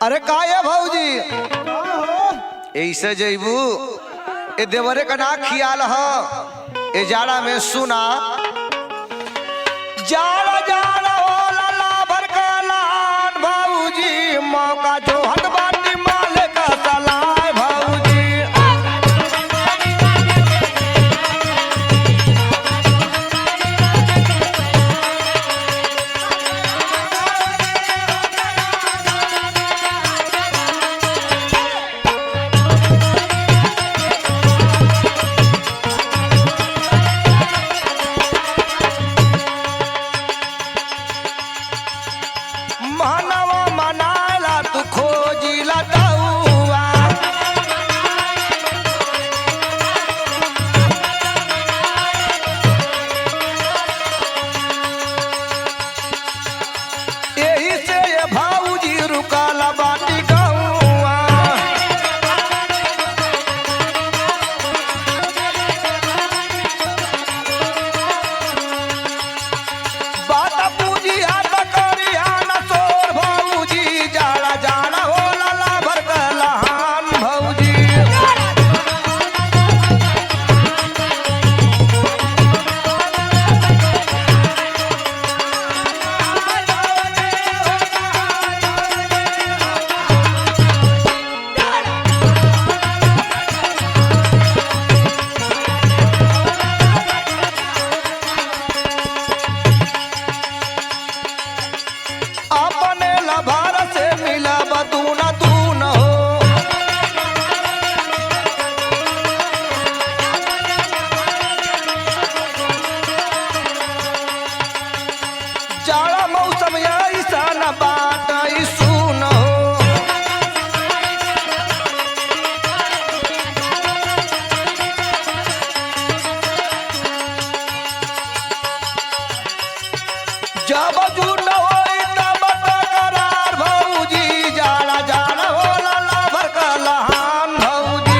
अरे का ये भौजी ऐसे जैबू ए देवरे का ना खियाल ह ए जाड़ा में सुना जाड़ा जाड़ा हो लाला भर का लान भौजी मौका जो हट बाटी माले का सलाह भौजी मनवा मनाला तू खोजी लटौआ यही से ये भौजी रुकल बाटी गौआ बात पूजी हाथ करिया न तोर भौजी जाड़ा जाड़ा हो लाला भर का लहान भौजी अपने लभार से मिला बतूना तू न हो जाड़ा मौसम ऐसा न बात सुन हो जब जू न होई तब करार भौजी जाड़ा जाड़ा हो लाला भर का लहान भौजी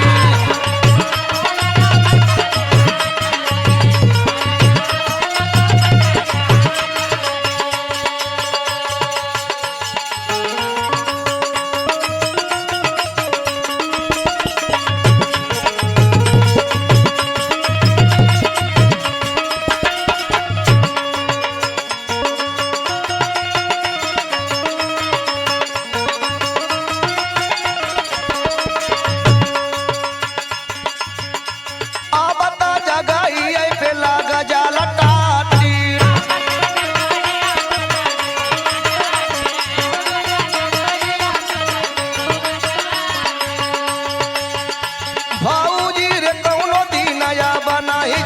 अब त जगही आई पे लग जाला टाटी भौजी रे कौनो दिन या बनाई